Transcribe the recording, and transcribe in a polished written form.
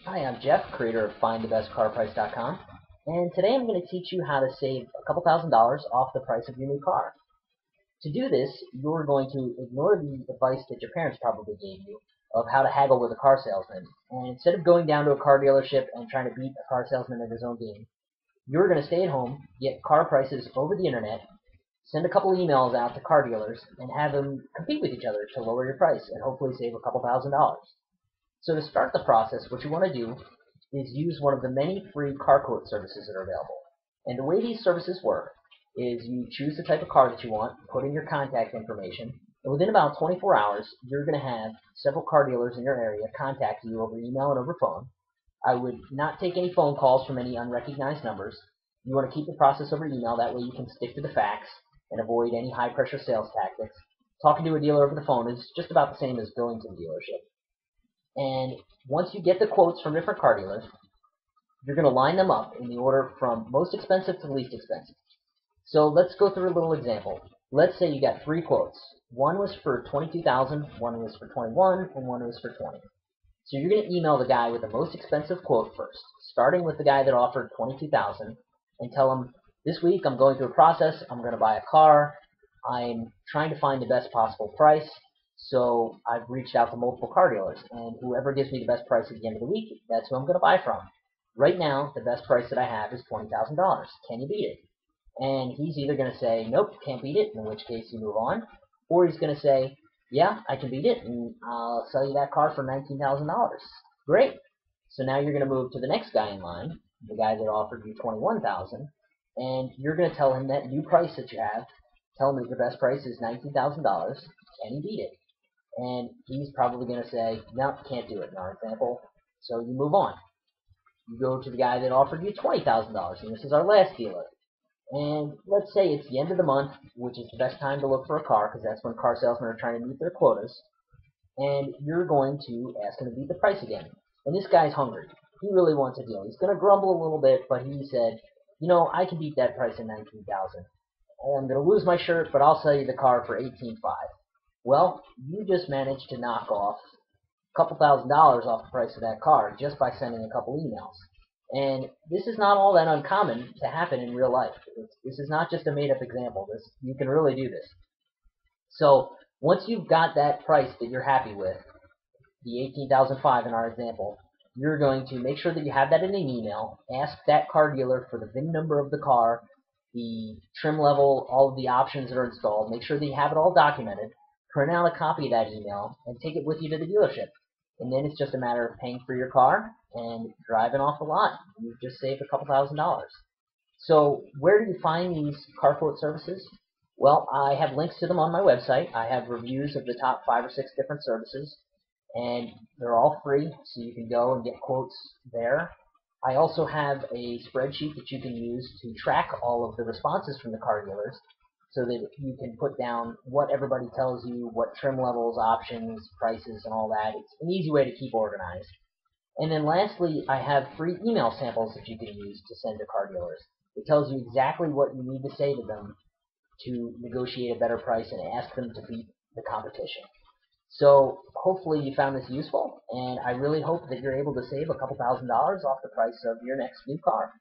Hi, I'm Jeff, creator of FindTheBestCarPrice.com, and today I'm going to teach you how to save a couple $1,000s off the price of your new car. To do this, you're going to ignore the advice that your parents probably gave you of how to haggle with a car salesman. And instead of going down to a car dealership and trying to beat a car salesman at his own game, you're going to stay at home, get car prices over the internet, send a couple emails out to car dealers, and have them compete with each other to lower your price and hopefully save a couple $1,000s. So to start the process, what you want to do is use one of the many free Carport services that are available. And the way these services work is you choose the type of car that you want, put in your contact information, and within about 24 hours, you're going to have several car dealers in your area contact you over email and over phone. I would not take any phone calls from any unrecognized numbers. You want to keep the process over email, that way you can stick to the facts and avoid any high-pressure sales tactics. Talking to a dealer over the phone is just about the same as going to the dealership. And once you get the quotes from different car dealers, you're going to line them up in the order from most expensive to least expensive. So let's go through a little example. Let's say you got three quotes. One was for 22,000, one was for 21, and one was for 20. So you're going to email the guy with the most expensive quote first, starting with the guy that offered 22,000, and tell him, this week I'm going through a process. I'm going to buy a car. I'm trying to find the best possible price. So I've reached out to multiple car dealers, and whoever gives me the best price at the end of the week, that's who I'm going to buy from. Right now, the best price that I have is $20,000. Can you beat it? And he's either going to say, nope, can't beat it, in which case you move on, or he's going to say, yeah, I can beat it, and I'll sell you that car for $19,000. Great. So now you're going to move to the next guy in line, the guy that offered you $21,000, and you're going to tell him that new price that you have. Tell him that your best price is $19,000. Can you beat it? And he's probably going to say, no, can't do it in our example. So you move on. You go to the guy that offered you $20,000, and this is our last dealer. And let's say it's the end of the month, which is the best time to look for a car, because that's when car salesmen are trying to meet their quotas. And you're going to ask him to beat the price again. And this guy's hungry. He really wants a deal. He's going to grumble a little bit, but he said, I can beat that price at $19,000. I'm going to lose my shirt, but I'll sell you the car for $18,500. Well, you just managed to knock off a couple $1,000s off the price of that car just by sending a couple emails. And this is not all that uncommon to happen in real life. This is not just a made-up example. You can really do this. So once you've got that price that you're happy with, the $18,500 in our example, you're going to make sure that you have that in an email. Ask that car dealer for the VIN number of the car, the trim level, all of the options that are installed. Make sure that you have it all documented. Print out a copy of that email and take it with you to the dealership. And then it's just a matter of paying for your car and driving off the lot. You've just saved a couple $1,000s. So where do you find these Carport services? Well, I have links to them on my website. I have reviews of the top 5 or 6 different services, and they're all free, so you can go and get quotes there. I also have a spreadsheet that you can use to track all of the responses from the car dealers, so that you can put down what everybody tells you, what trim levels, options, prices, and all that. It's an easy way to keep organized. And then lastly, I have free email samples that you can use to send to car dealers. It tells you exactly what you need to say to them to negotiate a better price and ask them to beat the competition. So hopefully you found this useful, and I really hope that you're able to save a couple $1,000s off the price of your next new car.